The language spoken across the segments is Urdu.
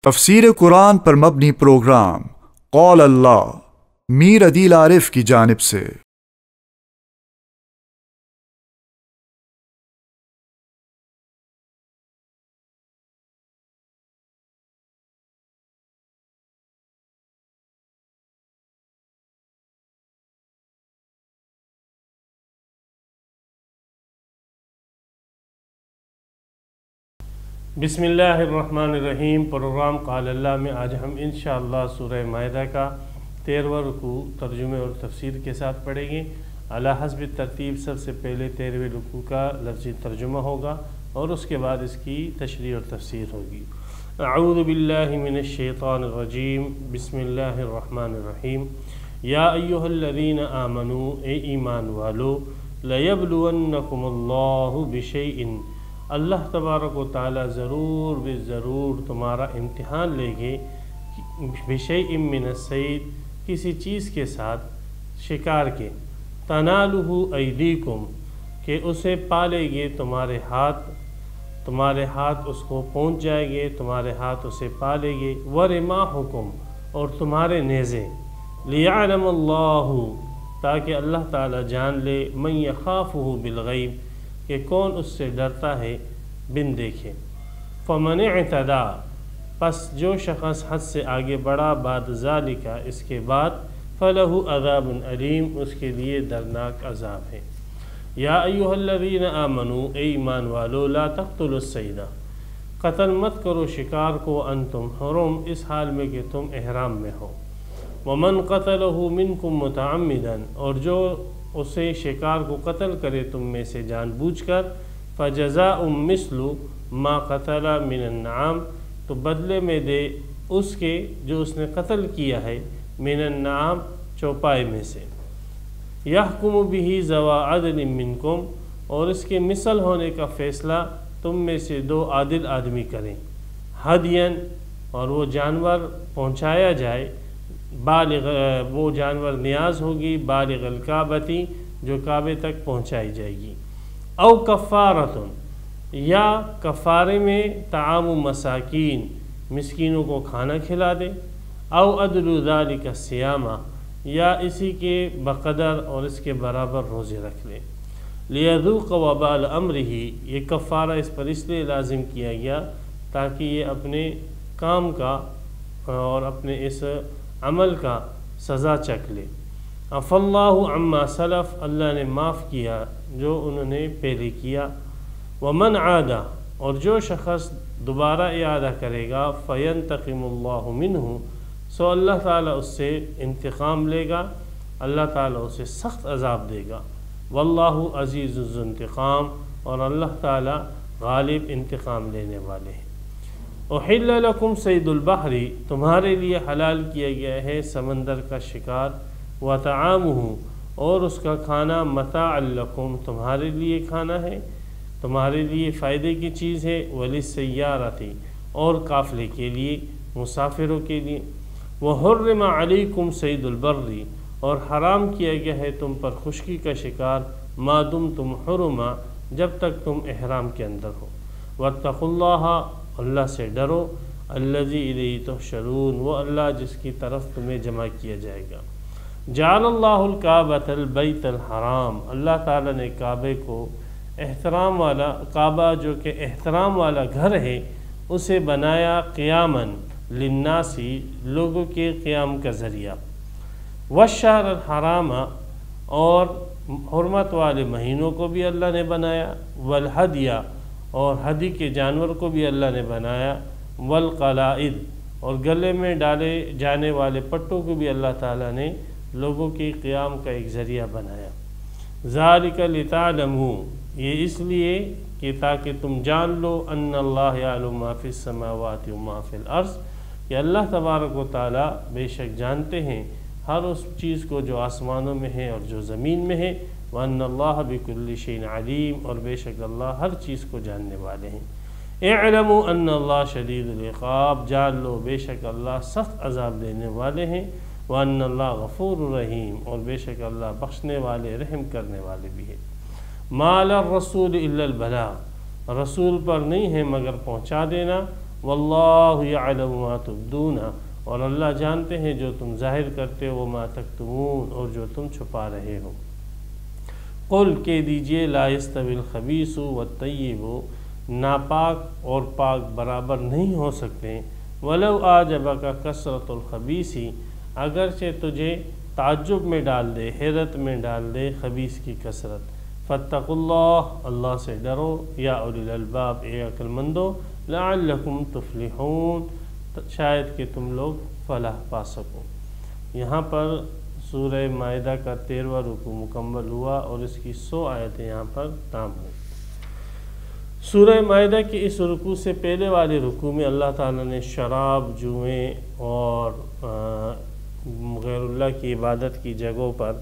تفسیر قرآن پر مبنی پروگرام قول اللہ میر عدیل عارف کی جانب سے۔ بسم اللہ الرحمن الرحیم۔ پروگرام قال اللہ میں آج ہم انشاءاللہ سورہ مائدہ کا 13واں رکوع ترجمے اور تفسیر کے ساتھ پڑھیں گے۔ علی حسب ترتیب سب سے پہلے 13ویں رکوع کا لفظی ترجمہ ہوگا اور اس کے بعد اس کی تشریح اور تفسیر ہوگی۔ اعوذ باللہ من الشیطان الرجیم، بسم اللہ الرحمن الرحیم۔ یا ایھا الذین آمنوا، اے ایمان والو، لیبلونکم اللہ بشیء، اللہ تبارک و تعالیٰ ضرور تمہارا امتحان لے گے، بشیء من الصید، کسی چیز کے ساتھ، شکار کے، تنالہ ایدیکم، کہ اسے پالے گے تمہارے ہاتھ اس کو پہنچ جائے گے، تمہارے ہاتھ اسے پالے گے، ورماحکم، اور تمہارے نیزے، لیعلم اللہ، تاکہ اللہ تعالیٰ جان لے، من یخافہ بالغیب، کہ کون اس سے ڈرتا ہے بن دیکھے۔ فمن اعتدی، پس جو شخص حد سے آگے بڑھا، بعد ذالک، اس کے بعد، فلہ عذاب علیم، اس کے لیے دردناک عذاب ہے۔ یا ایھا الذین آمنوا، اے ایمان والو، لا تقتلوا الصید، قتل مت کرو شکار کو، انتم حرم، اس حال میں کہ تم احرام میں ہو، ومن قتلہ منکم متعمدا، اور جو اسے شکار کو قتل کرے تم میں سے جان بوجھ کر، فجزاء مثل ما قتل من النعام، تو بدلے میں دے اس کے جو اس نے قتل کیا ہے، من النعام، چوپائے میں سے، یحکم بہ ذوی عدل منکم، اور اس کے مثل ہونے کا فیصلہ تم میں سے 2 عادل آدمی کریں، ہدین، اور وہ جانور پہنچایا جائے، وہ جانور نیاز ہوگی، بالغ الکعبتی، جو کعبے تک پہنچائی جائے گی، او کفارۃ، یا کفارے میں طعام مساکین، مسکینوں کو کھانا کھلا دے، او عدل ذالک الصیام، یا اسی کے بقدر اور اس کے برابر روزے رکھ لے، لیذوق وبال امرہ، یہ کفارہ اس پر اس لیے لازم کیا گیا تاکہ یہ اپنے کام کا اور اپنے اس عمل کا سزا چکھ لے۔ عفا اللہ عما سلف، اللہ نے معاف کیا جو انہوں نے پہلے کیا، ومن عاد، اور جو شخص دوبارہ اعادہ کرے گا، فینتقم اللہ منہ، سو اللہ تعالیٰ اس سے انتقام لے گا، اللہ تعالیٰ اسے سخت عذاب دے گا، واللہ عزیز ذو انتقام، اور اللہ تعالیٰ غالب انتقام لینے والے ہیں۔ احل لکم صید البحر، تمہارے لیے حلال کیا گیا ہے سمندر کا شکار، وطعامہ، اور اس کا کھانا، متاعا لکم، تمہارے لیے کھانا ہے، تمہارے لیے فائدے کی چیز ہے، وللسیارۃ، اور قافلے کے لیے، مسافروں کے لیے، وحرم علیکم صید البر، اور حرام کیا گیا ہے تم پر خشکی کا شکار، ما دمتم حرما، جب تک تم احرام کے اندر ہو، واتقوا اللہ، اللہ سے ڈرو، الذی الیہ تحشرون، وہ اللہ جس کی طرف تمہیں جمع کیا جائے گا۔ جعل اللہ الکعبۃ البیت الحرام، اللہ تعالیٰ نے کعبے کو احترام والا، کعبہ جو کہ احترام والا گھر ہے، اسے بنایا قیاماً للناس، لوگوں کے قیام کا ذریعہ، والشہر الحرام، اور حرمت والے مہینوں کو بھی اللہ نے بنایا، والہدی، اور ہدی کے جانور کو بھی اللہ نے بنایا، والقلائد، اور گلے میں ڈالے جانے والے پٹوں کو بھی اللہ تعالیٰ نے لوگوں کے قیام کا ایک ذریعہ بنایا، ذالک لتعلموا، یہ اس لیے کہ تاکہ تم جان لو، ان اللہ یعلم ما فی السماوات وما فی الارض، کہ اللہ تبارک و تعالیٰ بے شک جانتے ہیں ہر اس چیز کو جو آسمانوں میں ہے اور جو زمین میں ہے، وَأَنَّ اللَّهَ بِكُلِّ شَيْءٍ عَلِيمٌ، اور بے شک اللہ ہر چیز کو جاننے والے ہیں۔ اعلموا ان اللہ شدید العقاب، جان لو بے شک اللہ سخت عذاب دینے والے ہیں، وَأَنَّ اللَّهَ غَفُورٌ رَحِيمٌ، اور بے شک اللہ بخشنے والے، رحم کرنے والے بھی ہیں۔ مَا عَلَى الرَّسُولِ إِلَّا الْبَلَاغُ، رسول پر نہیں ہے مگر پہنچا دینا، واللہ یعلم ما تبدون، اور اللہ جانتے ہیں جو تم ظاہر کرتے ہو، ما تکتمون، اور جو تم چھپا رہے ہو۔ قل کہہ دیجئے لا یستوی الخبیث والطیب، ناپاک اور پاک برابر نہیں ہو سکتے، ولو اعجبک کثرۃ الخبیث، اگرچہ تجھے تعجب میں ڈال دے، حیرت میں ڈال دے خبیث کی کثرت۔ فاتقوا اللہ، اللہ سے ڈرو، یا اولی الالباب، اے عقل مندو، لعلکم تفلحون، شاید کہ تم لوگ فلاح پا سکو۔ یہاں پر سورہ مائدہ کا 13واں رکوع مکمل ہوا اور اس کی 100 آیتیں یہاں پر تام ہوئی۔ سورہ مائدہ کے اس رکوع سے پہلے والے رکوع میں اللہ تعالیٰ نے شراب، جوئیں اور غیر اللہ کی عبادت کی جگہوں پر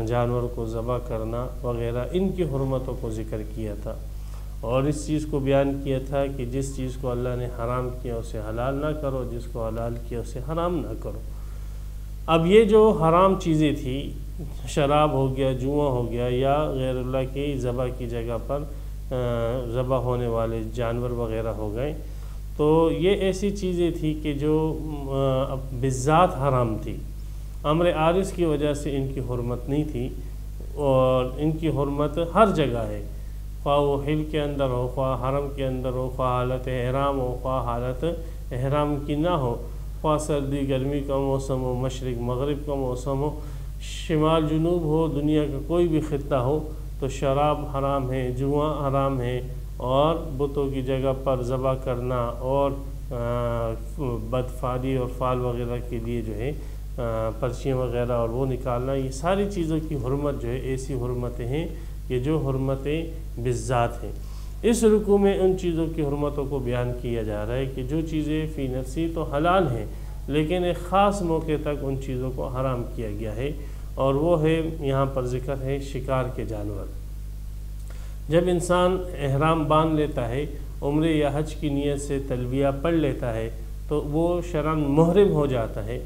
جانور کو ذبح کرنا وغیرہ ان کی حرمتوں کو ذکر کیا تھا، اور اس چیز کو بیان کیا تھا کہ جس چیز کو اللہ نے حرام کیا اسے حلال نہ کرو، جس کو حلال کیا اسے حرام نہ کرو۔ اب یہ جو حرام چیزیں تھی، شراب ہو گیا، جوا ہو گیا، یا غیر اللہ کی ذبح کی جگہ پر ذبح ہونے والے جانور وغیرہ ہو گئے، تو یہ ایسی چیزیں تھی کہ جو بذات حرام تھی، امر عارض کی وجہ سے ان کی حرمت نہیں تھی، اور ان کی حرمت ہر جگہ ہے، خواہ وہ حل کے اندر ہو، خواہ حرم کے اندر ہو، خواہ حالت احرام ہو، خواہ حالت احرام کی نہ ہو، خواہ سردی گرمی کا موسم ہو، مشرق مغرب کا موسم ہو، شمال جنوب ہو، دنیا کا کوئی بھی خطہ ہو، تو شراب حرام ہے، جوا حرام ہے، اور بتوں کی جگہ پر ذبح کرنا اور بدفعلی اور فعل وغیرہ کے لیے جو ہے پرچیاں وغیرہ اور وہ نکالنا، یہ ساری چیزوں کی حرمت جو ہے ایسی حرمتیں ہیں کہ جو حرمتیں بالذات ہیں۔ اس رکوع میں ان چیزوں کی حرمتوں کو بیان کیا جا رہا ہے کہ جو چیزیں فی نفسی تو حلال ہیں، لیکن ایک خاص موقع تک ان چیزوں کو حرام کیا گیا ہے، اور وہ ہے یہاں پر ذکر ہے شکار کے جانور۔ جب انسان احرام باندھ لیتا ہے، عمرے یا حج کی نیت سے تلبیہ پڑھ لیتا ہے، تو وہ شرعاً محرم ہو جاتا ہے۔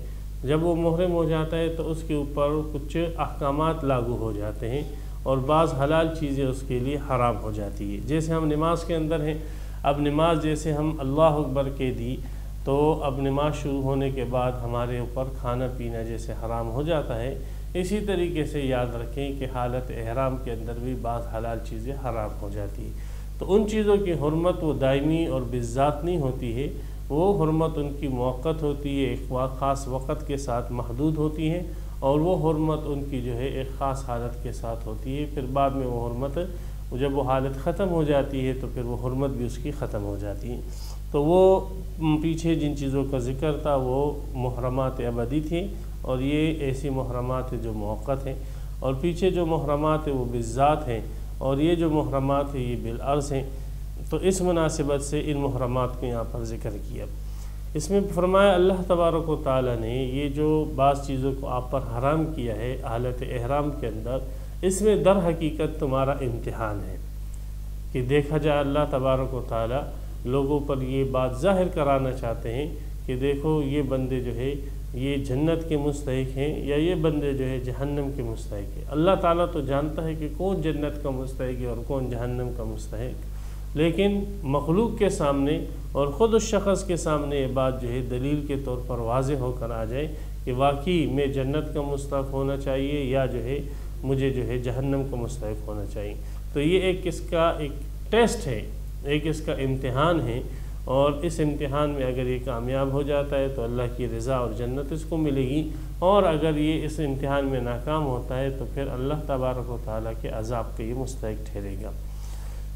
جب وہ محرم ہو جاتا ہے تو اس کے اوپر کچھ احکامات لاگو ہو جاتے ہیں، اور بعض حلال چیزیں اس کے لیے حرام ہو جاتی ہے۔ جیسے ہم نماز کے اندر ہیں، اب نماز جیسے ہم اللہ اکبر کہہ دی تو اب نماز شروع ہونے کے بعد ہمارے اوپر کھانا پینا جیسے حرام ہو جاتا ہے، اسی طریقے سے یاد رکھیں کہ حالت احرام کے اندر بھی بعض حلال چیزیں حرام ہو جاتی ہیں۔ تو ان چیزوں کی حرمت وہ دائمی اور بالذات نہیں ہوتی ہے، وہ حرمت ان کی موقت ہوتی ہے، ایک خاص وقت کے ساتھ محدود ہوتی ہے، اور وہ حرمت ان کی جو ہے ایک خاص حالت کے ساتھ ہوتی ہے، پھر بعد میں وہ حرمت جب وہ حالت ختم ہو جاتی ہے تو پھر وہ حرمت بھی اس کی ختم ہو جاتی ہے۔ تو وہ پیچھے جن چیزوں کا ذکر تھا وہ محرمات ابدی تھیں، اور یہ ایسی محرمات ہیں جو موقت ہیں، اور پیچھے جو محرمات ہیں وہ بالذات ہیں، اور یہ جو محرمات ہیں یہ بالعرض ہیں۔ تو اس مناسبت سے ان محرمات کو یہاں پر ذکر کیا۔ اس میں فرمایا اللہ تبارک و تعالیٰ نے یہ جو بعض چیزوں کو آپ پر حرام کیا ہے حالت احرام کے اندر، اس میں در حقیقت تمہارا امتحان ہے کہ دیکھا جائے اللہ تبارک و تعالیٰ لوگوں پر یہ بات ظاہر کرانا چاہتے ہیں کہ دیکھو یہ بندے جو ہے یہ جنت کے مستحق ہیں، یا یہ بندے جو ہے جہنم کے مستحق ہیں۔ اللہ تعالیٰ تو جانتا ہے کہ کون جنت کا مستحق ہے اور کون جہنم کا مستحق، لیکن مخلوق کے سامنے اور خود اس شخص کے سامنے یہ بات جو ہے دلیل کے طور پر واضح ہو کر آ جائے کہ واقعی میں جنت کا مستحق ہونا چاہیے یا جو ہے مجھے جو ہے جہنم کا مستحق ہونا چاہیے۔ تو یہ ایک اس کا ایک ٹیسٹ ہے، ایک اس کا امتحان ہے، اور اس امتحان میں اگر یہ کامیاب ہو جاتا ہے تو اللہ کی رضا اور جنت اس کو ملے گی، اور اگر یہ اس امتحان میں ناکام ہوتا ہے تو پھر اللہ تبارک و تعالیٰ کے عذاب کے یہ مستحق ٹھہرے گا۔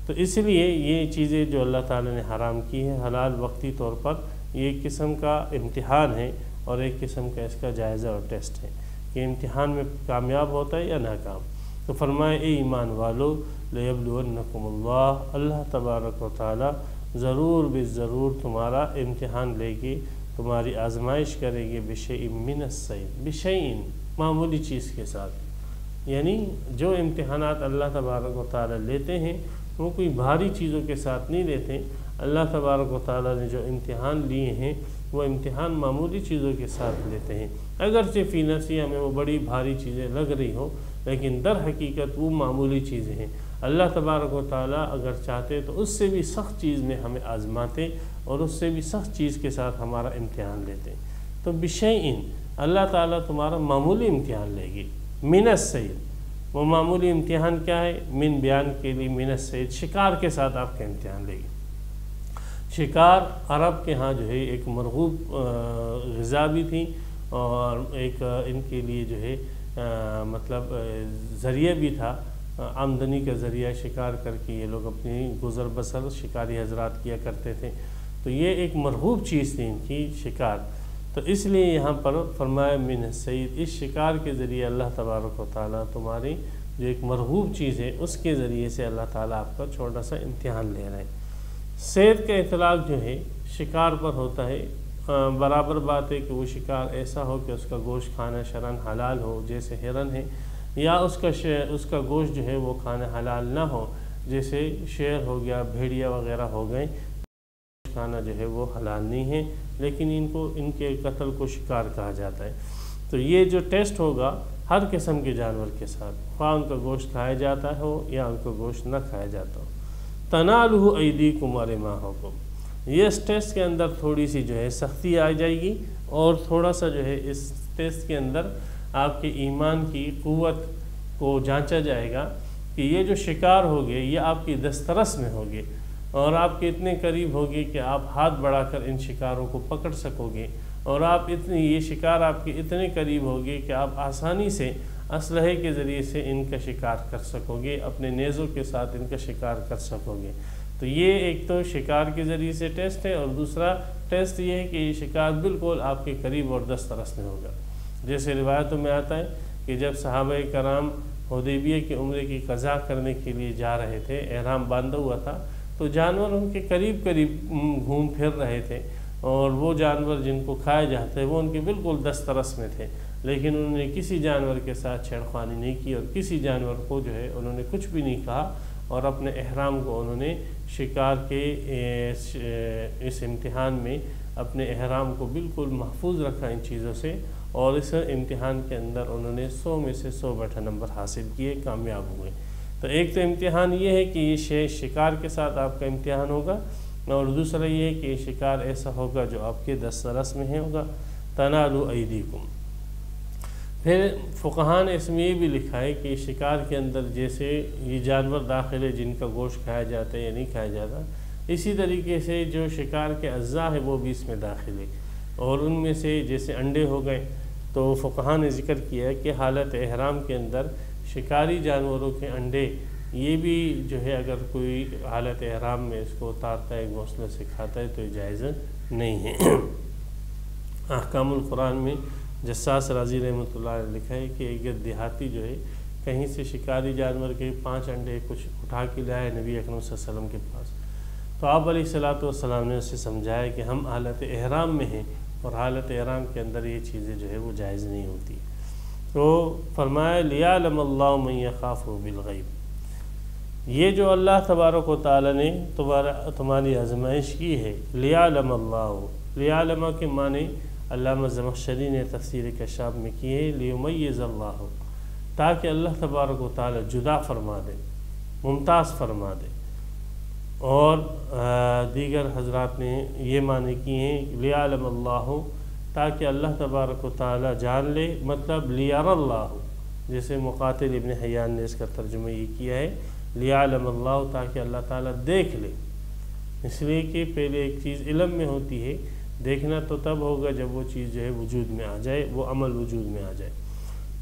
تو اس لیے یہ چیزیں جو اللہ تعالیٰ نے حرام کی ہے حلال وقتی طور پر، یہ ایک قسم کا امتحان ہے اور ایک قسم کا اس کا جائزہ اور ٹیسٹ ہے کہ امتحان میں کامیاب ہوتا ہے یا ناکام۔ تو فرمائے اے ایمان والو لیبلونکم اللہ، اللہ تبارک و تعالیٰ ضرور ضرور تمہارا امتحان لے گی، تمہاری آزمائش کرے گی، بشیء من الصید، بشیء معمولی چیز کے ساتھ، یعنی جو امتحانات اللہ تبارک و تعالیٰ لیتے ہیں وہ کوئی بھاری چیزوں کے ساتھ نہیں لیتے۔ اللہ تبارک و تعالیٰ نے جو امتحان لیے ہیں وہ امتحان معمولی چیزوں کے ساتھ لیتے ہیں، اگرچہ فی نفسی ہمیں وہ بڑی بھاری چیزیں لگ رہی ہوں، لیکن در حقیقت وہ معمولی چیزیں ہیں۔ اللہ تبارک و تعالیٰ اگر چاہتے تو اس سے بھی سخت چیز میں ہمیں آزماتے اور اس سے بھی سخت چیز کے ساتھ ہمارا امتحان لیتے۔ تو بشیئن اللہ تعالیٰ تمہارا معمولی امتحان لے گی، من الصید، وہ معمولی امتحان کیا ہے؟ من بیان کے لیے من الصید، شکار کے ساتھ آپ کا امتحان لے گی۔ شکار عرب کے ہاں جو ہے ایک مرغوب غذا بھی تھی اور ایک ان کے لیے جو ہے مطلب ذریعہ بھی تھا، آمدنی کا ذریعہ شکار کر کے یہ لوگ اپنی گزر بسر شکاری حضرات کیا کرتے تھے۔ تو یہ ایک مرغوب چیز تھی ان کی شکار، تو اس لیے یہاں پر فرمایا من الصید، اس شکار کے ذریعے اللہ تبارک و تعالیٰ تمہاری جو ایک مرغوب چیز ہے اس کے ذریعے سے اللہ تعالیٰ آپ کا چھوٹا سا امتحان لے رہے ہیں۔ صید کا اطلاق جو ہے شکار پر ہوتا ہے، برابر بات ہے کہ وہ شکار ایسا ہو کہ اس کا گوشت کھانا شرعاً حلال ہو، جیسے ہرن ہے، یا اس کا گوشت جو ہے وہ کھانا حلال نہ ہو، جیسے شیر ہو گیا، بھیڑیا وغیرہ ہو گئے، کھانا جو ہے وہ حلال نہیں ہے، لیکن ان کے قتل کو شکار کہا جاتا ہے۔ تو یہ جو ٹیسٹ ہوگا ہر قسم کے جانور کے ساتھ، خواہ ان کا گوشت کھایا جاتا ہو یا ان کا گوشت نہ کھایا جاتا ہو۔ تنالہ ایدیکم ورماحکم، یہ اس ٹیسٹ کے اندر تھوڑی سی جو ہے سختی آ جائے گی، اور تھوڑا سا جو ہے اس ٹیسٹ کے اندر آپ کے ایمان کی قوت کو جانچا جائے گا کہ یہ جو شکار ہوگے یہ آپ کی دسترس میں ہوگے، اور آپ کے اتنے قریب ہوگے کہ آپ ہاتھ بڑھا کر ان شکاروں کو پکڑ سکو گے، اور یہ شکار آپ کے اتنے قریب ہوگے کہ آپ آسانی سے اسلحے کے ذریعے سے ان کا شکار کر سکو گے، اپنے نیزوں کے ساتھ ان کا شکار کر سکو گے۔ تو یہ ایک تو شکار کے ذریعے سے ٹیسٹ ہے، اور دوسرا ٹیسٹ یہ ہے کہ یہ شکار بالکل آپ کے قریب اور دسترس میں ہوگا۔ جیسے روایتوں میں آتا ہے کہ جب صحابہ کرام حدیبیہ کے عمرے کی قضا کرنے کے لیے جا رہے تھے، احرام باندھا ہوا تھا، تو جانور ان کے قریب گھوم پھر رہے تھے، اور وہ جانور جن کو کھایا جاتا ہے وہ ان کے بالکل دسترس میں تھے، لیکن انہوں نے کسی جانور کے ساتھ چھیڑخانی نہیں کی، اور کسی جانور کو جو ہے انہوں نے کچھ بھی نہیں کہا، اور اپنے احرام کو انہوں نے شکار کے اس امتحان میں اپنے احرام کو بالکل محفوظ رکھا ان چیزوں سے، اور اس امتحان کے اندر انہوں نے 100 میں سے 100 بٹا نمبر حاصل کیے، کامیاب ہوئے۔ تو ایک تو امتحان یہ ہے کہ یہ شکار کے ساتھ آپ کا امتحان ہوگا، اور دوسرا یہ ہے کہ یہ شکار ایسا ہوگا جو آپ کے دسترس میں ہوگا۔ تنالوا ایدیکم، پھر فقہاء نے اس میں یہ بھی لکھا ہے کہ شکار کے اندر جیسے یہ جانور داخل ہے جن کا گوشت کھایا جاتا ہے یا نہیں کھایا جاتا، اسی طریقے سے جو شکار کے اجزاء ہے وہ بھی اس میں داخل ہے، اور ان میں سے جیسے انڈے ہو گئے، تو فقہاء نے ذکر کیا ہے کہ حالت احرام کے اندر شکاری جانوروں کے انڈے یہ بھی جو ہے اگر کوئی حالت احرام میں اس کو اتارتا ہے، گھونسلے سے کھاتا ہے، تو یہ جائز نہیں ہے۔ احکام القرآن میں جساس رازی رحمۃ اللہ نے لکھا ہے کہ ایک دیہاتی جو ہے کہیں سے شکاری جانور کے 5 انڈے کچھ اٹھا کے لائے نبی اکرم صلی اللہ علیہ وسلم کے پاس، تو آپ علیہ الصلوۃ والسلام نے اسے سمجھایا کہ ہم حالت احرام میں ہیں، اور حالت احرام کے اندر یہ چیزیں جو ہے وہ جائز نہیں ہوتی۔ تو فرمایا لیعلم اللہ من یخافہ بالغیب، یہ جو اللہ تبارک و تعالیٰ نے تمہاری آزمائش کی ہے، لیعلم اللہ، لیعلم کے معنی علامہ زمخشری نے تفسیر کشاف میں کی ہے، لیمیز اللہ، تاکہ اللہ تبارک و تعالیٰ جدا فرما دے، ممتاز فرما دے، اور دیگر حضرات نے یہ معنی کی ہیں لیعلم اللہ، تاکہ اللہ تبارک و تعالیٰ جان لے، مطلب لیار اللہ، جیسے مقاتل ابن حیان نے اس کا ترجمہ یہ کیا ہے لیعلم اللہ، تاکہ اللہ تعالیٰ دیکھ لے، اس لیے کہ پہلے ایک چیز علم میں ہوتی ہے، دیکھنا تو تب ہوگا جب وہ چیز جو ہے وجود میں آ جائے، وہ عمل وجود میں آ جائے۔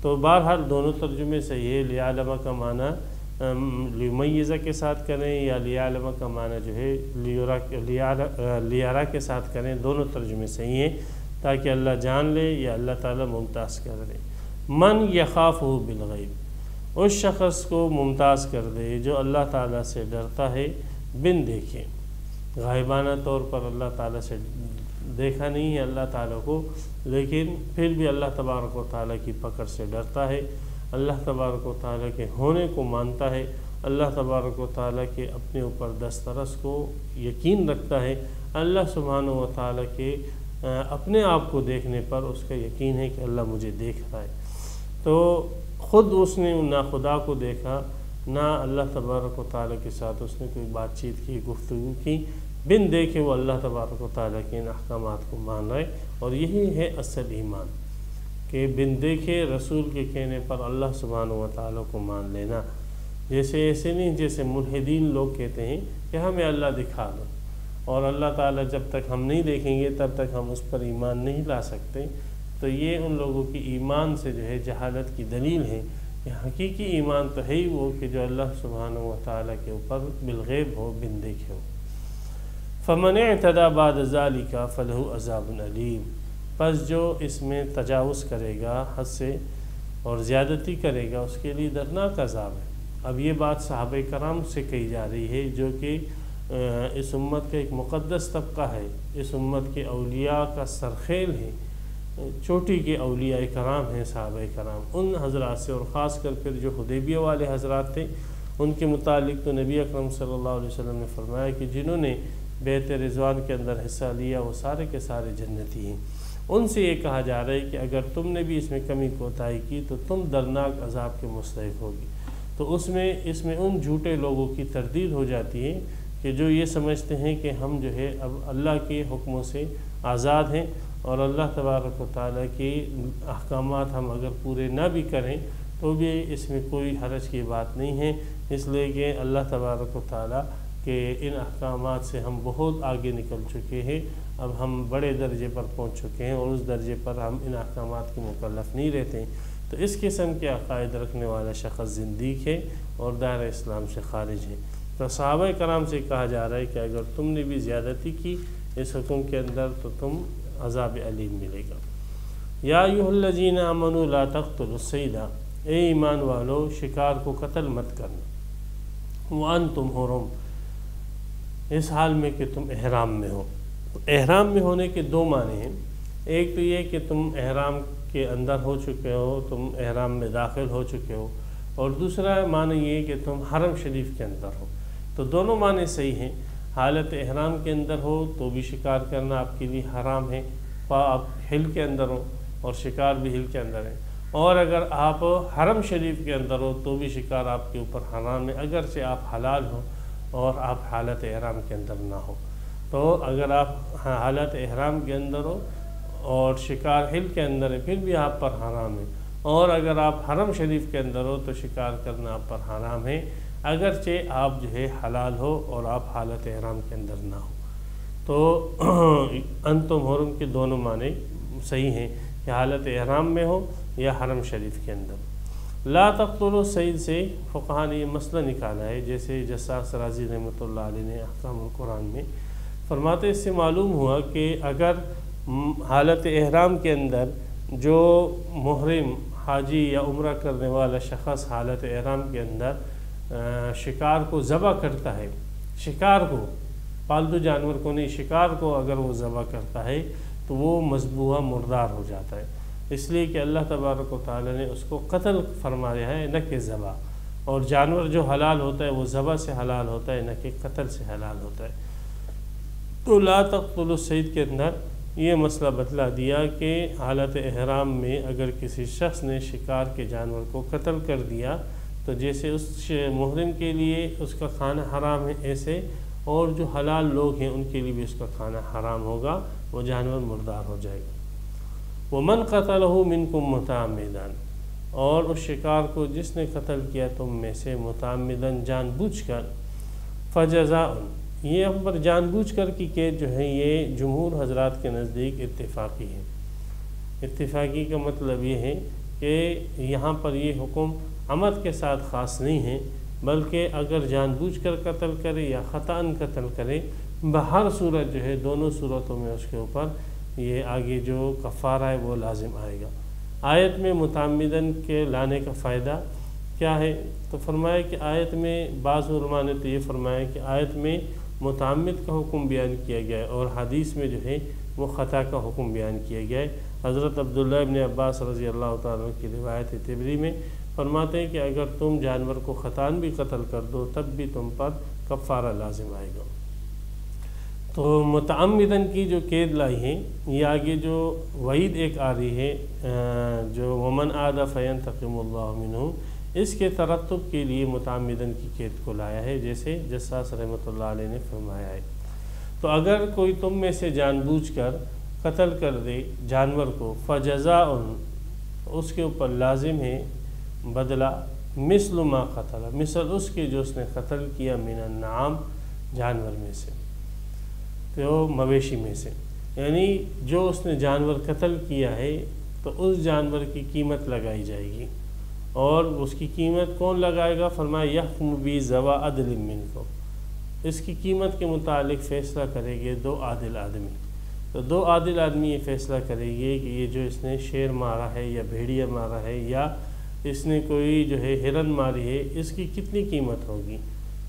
تو بہرحال دونوں ترجمے صحیح ہے، لیعلم کا معنی لیمیزہ کے ساتھ کریں، یا لیعلم کا معنی جو ہے لیارا کے ساتھ کریں، دونوں ترجمے صحیح ہیں، تاکہ اللہ جان لے یا اللہ تعالیٰ ممتاز کر دے۔ من یخافہ بالغیب، اس شخص کو ممتاز کر دے جو اللہ تعالیٰ سے ڈرتا ہے بن دیکھے، غائبانہ طور پر اللہ تعالیٰ سے دیکھا نہیں ہے اللہ تعالیٰ کو، لیکن پھر بھی اللہ تبارک و تعالیٰ کی پکڑ سے ڈرتا ہے، اللہ تبارک و تعالیٰ کے ہونے کو مانتا ہے، اللہ تبارک و تعالیٰ کے اپنے اوپر دسترس کو یقین رکھتا ہے، اللہ سبحانہ و تعالیٰ کے اپنے آپ کو دیکھنے پر اس کا یقین ہے کہ اللہ مجھے دیکھ رہا ہے۔ تو خود اس نے ناخدا کو دیکھا، نہ اللہ تبارک و تعالیٰ کے ساتھ اس نے کوئی بات چیت کی، گفتگو کی، بن دیکھے وہ اللہ تبارک و تعالیٰ کے ان احکامات کو مان رہے۔ اور یہی ہے اصل ایمان، کہ بن دیکھے رسول کے کہنے پر اللہ سبحانہ و تعالیٰ کو مان لینا۔ جیسے ایسے نہیں جیسے ملحدین لوگ کہتے ہیں کہ ہمیں اللہ دکھا دو، اور اللہ تعالیٰ جب تک ہم نہیں دیکھیں گے تب تک ہم اس پر ایمان نہیں لا سکتے۔ تو یہ ان لوگوں کی ایمان سے جو ہے جہالت کی دلیل ہے کہ حقیقی ایمان تو ہے ہی وہ کہ جو اللہ سبحانہ و تعالیٰ کے اوپر بالغیب ہو، بن دیکھے ہو۔ فمن اعتدی بعد ذلک فلہ عذاب علیم، پس جو اس میں تجاوز کرے گا، حد سے اور زیادتی کرے گا، اس کے لیے دردناک عذاب ہے۔ اب یہ بات صحابہ کرام سے کہی جا رہی ہے جو کہ اس امت کا ایک مقدس طبقہ ہے، اس امت کے اولیاء کا سرخیل ہے، چوٹی کے اولیاء کرام ہیں صحابہ کرام، ان حضرات سے، اور خاص کر پھر جو حدیبیہ والے حضرات تھے ان کے متعلق تو نبی اکرم صلی اللہ علیہ وسلم نے فرمایا کہ جنہوں نے بیعت رضوان کے اندر حصہ لیا وہ سارے کے سارے جنتی ہیں۔ ان سے یہ کہا جا رہا ہے کہ اگر تم نے بھی اس میں کمی کوتاہی کی تو تم دردناک عذاب کے مستحق ہوگی۔ تو اس میں ان جھوٹے لوگوں کی تردید ہو جاتی ہے کہ جو یہ سمجھتے ہیں کہ ہم جو ہے اب اللہ کے حکموں سے آزاد ہیں، اور اللہ تبارک و تعالیٰ کے احکامات ہم اگر پورے نہ بھی کریں تو بھی اس میں کوئی حرج کی بات نہیں ہے، اس لیے کہ اللہ تبارک و تعالیٰ کے ان احکامات سے ہم بہت آگے نکل چکے ہیں، اب ہم بڑے درجے پر پہنچ چکے ہیں، اور اس درجے پر ہم ان احکامات کے مکلف نہیں رہتے۔ تو اس قسم کے عقائد رکھنے والا شخص زندیق ہے اور دائرہ اسلام سے خارج ہے۔ تو صحابہ کرام سے کہا جا رہا ہے کہ اگر تم نے بھی زیادتی کی اس حکم کے اندر تو تم عذاب علیم ملے گا۔ یا ایھا الذین آمنوا لا تقتلوا الصید، اے ایمان والو شکار کو قتل مت کرنا، وانتم حرم، اس حال میں کہ تم احرام میں ہو۔ احرام میں ہونے کے دو معنی ہیں، ایک تو یہ کہ تم احرام کے اندر ہو چکے ہو، تم احرام میں داخل ہو چکے ہو، اور دوسرا معنی یہ کہ تم حرم شریف کے اندر ہو۔ تو دونوں معنی صحیح ہیں۔ حالت احرام کے اندر ہو تو بھی شکار کرنا آپ کے لیے حرام ہے، آپ ہل کے اندر ہو اور شکار بھی ہل کے اندر ہے، اور اگر آپ حرم شریف کے اندر ہو تو بھی شکار آپ کے اوپر حرام ہے، اگرچہ آپ حلال ہو اور آپ حالت احرام کے اندر نہ ہو۔ تو اگر آپ حالت احرام کے اندر ہو اور شکار ہل کے اندر ہے پھر بھی آپ پر حرام ہے، اور اگر آپ حرم شریف کے اندر ہو تو شکار کرنا آپ پر حرام ہے، اگرچہ آپ جو ہے حلال ہو اور آپ حالت احرام کے اندر نہ ہو۔ تو انتم حرم کے دونوں معنی صحیح ہیں کہ حالت احرام میں ہو یا حرم شریف کے اندر۔ لا تقتلوا الصید سے فقہاء نے یہ مسئلہ نکالا ہے، جیسے جساس رازی رحمۃ اللہ علیہ نے احکام القرآن میں فرماتے، اس سے معلوم ہوا کہ اگر حالت احرام کے اندر جو محرم حاجی یا عمرہ کرنے والا شخص حالت احرام کے اندر شکار کو ذبح کرتا ہے، شکار کو، پالتو جانور کو نہیں، شکار کو اگر وہ ذبح کرتا ہے تو وہ مذبوحہ مردار ہو جاتا ہے، اس لیے کہ اللہ تبارک و تعالی نے اس کو قتل فرمایا ہے نہ کہ ذبح، اور جانور جو حلال ہوتا ہے وہ ذبح سے حلال ہوتا ہے نہ کہ قتل سے حلال ہوتا ہے۔ تو لا تقتلوا الصید کے اندر یہ مسئلہ بتلا دیا کہ حالت احرام میں اگر کسی شخص نے شکار کے جانور کو قتل کر دیا تو جیسے اس محرم کے لیے اس کا کھانا حرام ہے، ایسے اور جو حلال لوگ ہیں ان کے لیے بھی اس کا کھانا حرام ہوگا، وہ جانور مردار ہو جائے گا۔ وَمَنْ قَتَلَهُ مِنْكُمْ مُتَعَمِّدًا، اور اس شکار کو جس نے قتل کیا تم میں سے متعمداً جان بوجھ کر، فَجَزَاءٌ، یہ ہم پر جان بوجھ کر کی قید جو ہے یہ جمہور حضرات کے نزدیک اتفاقی ہے۔ اتفاقی کا مطلب یہ ہے کہ یہاں پر یہ حکم عمد کے ساتھ خاص نہیں ہے، بلکہ اگر جان بوجھ کر قتل کرے یا خطاً قتل کرے، بہر صورت جو ہے دونوں صورتوں میں اس کے اوپر یہ آگے جو کفارہ ہے وہ لازم آئے گا۔ آیت میں متعمداً کے لانے کا فائدہ کیا ہے؟ تو فرمایا کہ آیت میں بعض علماء نے تو یہ فرمایا کہ آیت میں متعمد کا حکم بیان کیا گیا ہے اور حدیث میں جو ہے وہ خطا کا حکم بیان کیا گیا ہے۔ حضرت عبداللہ ابن عباس رضی اللہ تعالیٰ کی روایت تبری میں فرماتے ہیں کہ اگر تم جانور کو خطاً بھی قتل کر دو تب بھی تم پر کفارہ لازم آئے گا۔ تو متعمداً کی جو قید لائی ہے یہ آگے جو وعید ایک آ رہی ہے جو ومن عاد فینتقم اللہ منہ، اس کے ترتب کے لیے متعمدن کی قید کو لایا ہے، جیسے جساس رحمۃ اللہ علیہ نے فرمایا ہے۔ تو اگر کوئی تم میں سے جان بوجھ کر قتل کر دے جانور کو، فجزاء، اس کے اوپر لازم ہے بدلہ، مثل ما قتل، مثل اس کے جو اس نے قتل کیا، من النعام، جانور میں سے، تو مویشی میں سے، یعنی جو اس نے جانور قتل کیا ہے تو اس جانور کی قیمت لگائی جائے گی، اور اس کی قیمت کون لگائے گا؟ فرمایا یحکم بی ذوی عدل منکم، اس کی قیمت کے متعلق فیصلہ کرے گے دو عادل آدمی۔ تو دو عادل آدمی یہ فیصلہ کرے گے کہ یہ جو اس نے شیر مارا ہے یا بھیڑیا مارا ہے یا اس نے کوئی جو ہے ہرن ماری ہے، اس کی کتنی قیمت ہوگی۔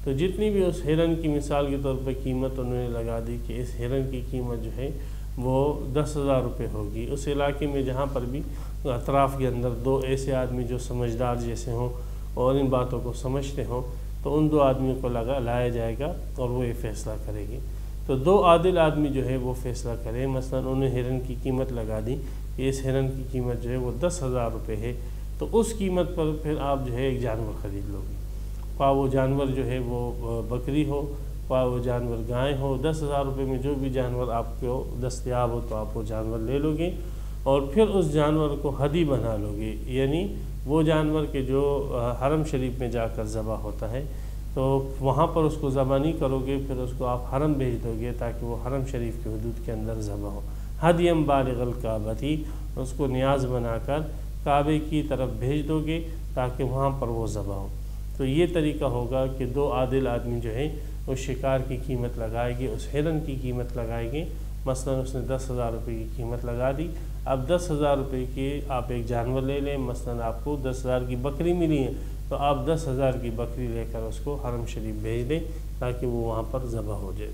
تو جتنی بھی اس ہرن کی مثال کے طور پر قیمت انہوں نے لگا دی کہ اس ہرن کی قیمت جو ہے وہ 10,000 روپے ہوگی، اس علاقے میں جہاں پر بھی اطراف کے اندر دو ایسے آدمی جو سمجھدار جیسے ہوں اور ان باتوں کو سمجھتے ہوں، تو ان دو آدمیوں کو لایا جائے گا اور وہ یہ فیصلہ کرے گی۔ تو دو عادل آدمی جو ہے وہ فیصلہ کریں، مثلا انہوں نے ہرن کی قیمت لگا دی کہ اس ہرن کی قیمت جو ہے وہ 10,000 روپے ہے، تو اس قیمت پر پھر آپ جو ہے ایک جانور خرید لو گے، خواہ وہ جانور جو ہے وہ بکری ہو، خواہ وہ جانور گائے ہو، 10,000 روپے میں جو بھی جانور آپ کو دستیاب ہو تو آپ وہ جانور لے لو گے، اور پھر اس جانور کو ہدی بنا لو گے، یعنی وہ جانور کے جو حرم شریف میں جا کر ذبح ہوتا ہے تو وہاں پر اس کو ذبح نہیں کرو گے، پھر اس کو آپ حرم بھیج دو گے تاکہ وہ حرم شریف کے حدود کے اندر ذبح ہو، ہدیم بالغ الکعبۃ، اس کو نیاز بنا کر کعبے کی طرف بھیج دو گے تاکہ وہاں پر وہ ذبح ہو۔ تو یہ طریقہ ہوگا کہ دو عادل آدمی جو ہے اس شکار کی قیمت لگائے گے، اس ہرن کی قیمت لگائے گے، مثلا اس نے 10,000 روپے کی قیمت لگا دی، اب 10,000 روپے کی آپ ایک جانور لے لیں، مثلا آپ کو 10,000 کی بکری ملی ہے تو آپ 10,000 کی بکری لے کر اس کو حرم شریف بھیج دیں تاکہ وہ وہاں پر ذبح ہو جائے۔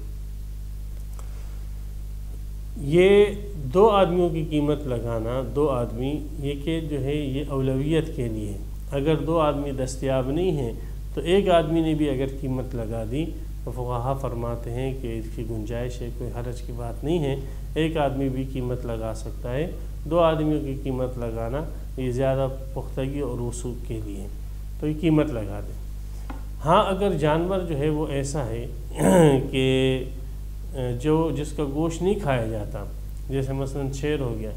یہ دو آدمیوں کی قیمت لگانا، دو آدمی یہ کہ جو ہے یہ اولویت کے لیے، اگر دو آدمی دستیاب نہیں ہیں تو ایک آدمی نے بھی اگر قیمت لگا دی تو فقہا فرماتے ہیں کہ اس کی گنجائش ہے، کوئی حرج کی بات نہیں ہے، ایک آدمی بھی قیمت لگا سکتا ہے، دو آدمیوں کی قیمت لگانا یہ زیادہ پختگی اور وثوق کے لیے، تو یہ قیمت لگا دیں۔ ہاں اگر جانور جو ہے وہ ایسا ہے کہ جس کا گوشت نہیں کھایا جاتا، جیسے مثلا شیر ہو گیا،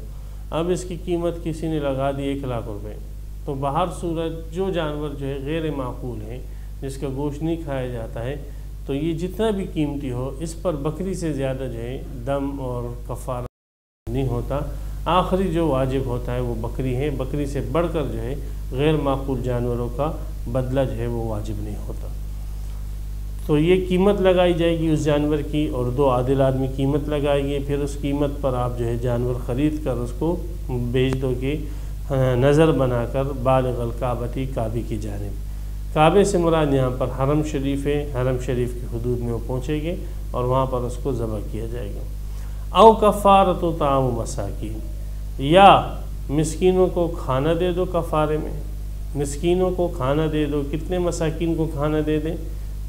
اب اس کی قیمت کسی نے لگا دی 1,00,000 روپے، تو بہر صورت جو جانور جو ہے غیر معقول ہے، جس کا گوشت نہیں کھایا جاتا ہے، تو یہ جتنا بھی قیمتی ہو اس پر بکری سے زیادہ جو ہے دم اور کفارہ نہیں ہوتا، آخری جو واجب ہوتا ہے وہ بکری ہے، بکری سے بڑھ کر جو ہے غیر معقول جانوروں کا بدلہ جو ہے وہ واجب نہیں ہوتا۔ تو یہ قیمت لگائی جائے گی اس جانور کی، اور دو عادل آدمی قیمت لگائیں گے، پھر اس قیمت پر آپ جو ہے جانور خرید کر اس کو بیچ دو گے نظر بنا کر بالغ الکعبۃ، کعبے کی جانب۔ کعبے سے مراد یہاں پر حرم شریف ہے، حرم شریف کی حدود میں وہ پہنچے گے اور وہاں پر اس کو ذبح کیا جائے گا۔ او کفارۃ طعام مساکین، یا مسکینوں کو کھانا دے دو کفارے میں، مسکینوں کو کھانا دے دو۔ کتنے مساکین کو کھانا دے دیں؟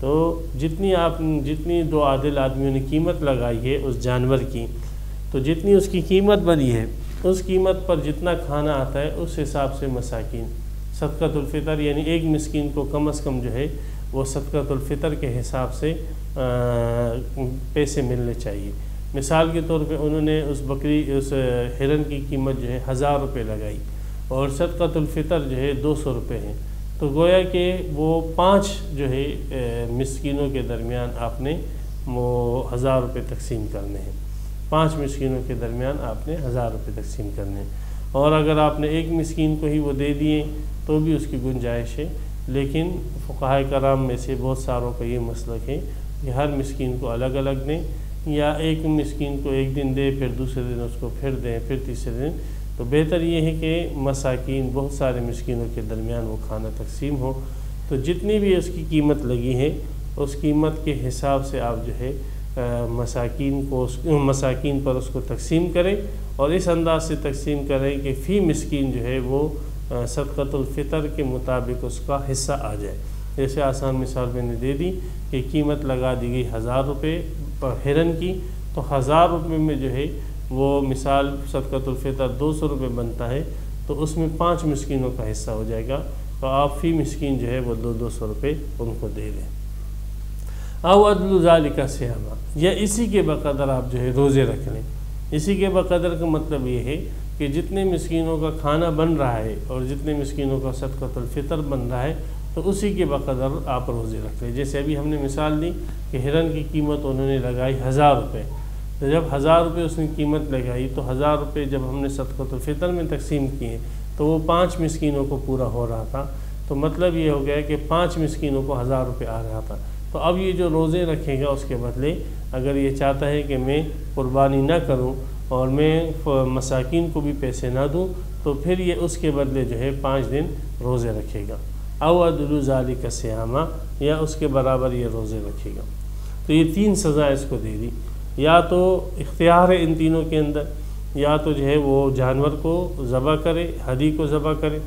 تو جتنی دو عادل آدمیوں نے قیمت لگائی ہے اس جانور کی، تو جتنی اس کی قیمت بنی ہے اس قیمت پر جتنا کھانا آتا ہے اس حساب سے مساکین، صدقۃ الفطر، یعنی ایک مسکین کو کم از کم جو ہے وہ صدقۃ الفطر کے حساب سے پیسے ملنے چاہیے۔ مثال کے طور پہ انہوں نے اس ہرن کی قیمت جو ہے 1,000 روپے لگائی اور صدقۃ الفطر جو ہے 200 روپے ہیں، تو گویا کہ وہ 5 جو ہے مسکینوں کے درمیان آپ نے وہ 1,000 روپے تقسیم کرنے ہیں، 5 مسکینوں کے درمیان آپ نے 1,000 روپے تقسیم کرنے ہیں، اور اگر آپ نے ایک مسکین کو ہی وہ دے دیے تو بھی اس کی گنجائش ہے، لیکن فقہاء کرام میں سے بہت ساروں کا یہ مسلک ہے کہ ہر مسکین کو الگ الگ دیں، یا ایک مسکین کو ایک دن دے، پھر دوسرے دن اس کو پھر دیں، پھر تیسرے دن، تو بہتر یہ ہے کہ مساکین بہت سارے مسکینوں کے درمیان وہ کھانا تقسیم ہو۔ تو جتنی بھی اس کی قیمت لگی ہے اس قیمت کے حساب سے آپ جو ہے مساکین پر اس کو تقسیم کریں، اور اس انداز سے تقسیم کریں کہ فی مسکین جو ہے وہ صدقۃ الفطر کے مطابق اس کا حصہ آ جائے۔ جیسے آسان مثال میں نے دے دی کہ قیمت لگا دی گئی 1,000 روپے ہرن کی، تو 1,000 روپے میں جو ہے وہ مثال صدقۃ الفطر 200 روپے بنتا ہے، تو اس میں 5 مسکینوں کا حصہ ہو جائے گا، تو آپ فی مسکین جو ہے وہ 200 روپے ان کو دے دیں۔ او عدل ذالک صیاما، یا اسی کے بقدر آپ جو ہے روزے رکھ لیں۔ اسی کے بقدر کا مطلب یہ ہے کہ جتنے مسکینوں کا کھانا بن رہا ہے اور جتنے مسکینوں کا صدقۃ الفطر بن رہا ہے تو اسی کے بقدر آپ روزے رکھ لیں۔ جیسے ابھی ہم نے مثال دی کہ ہرن کی قیمت انہوں نے لگائی 1000 روپے، تو جب 1000 روپے اس نے قیمت لگائی تو 1000 روپے جب ہم نے صدقۃ الفطر میں تقسیم کیے تو وہ 5 مسکینوں کو پورا ہو رہا تھا، تو مطلب یہ ہو گیا کہ 5 مسکینوں کو 1000 روپے آ رہا تھا۔ تو اب یہ جو روزے رکھے گا اس کے بدلے اگر یہ چاہتا ہے کہ میں قربانی نہ کروں اور میں مساکین کو بھی پیسے نہ دوں تو پھر یہ اس کے بدلے جو ہے 5 دن روزے رکھے گا، او عدل ذالک صیاما، یا اس کے برابر یہ روزے رکھے گا۔ تو یہ 3 سزا اس کو دے دی، یا تو اختیار ہے ان تینوں کے اندر، یا تو جو ہے وہ جانور کو ذبح کرے، ہدی کو ذبح کرے،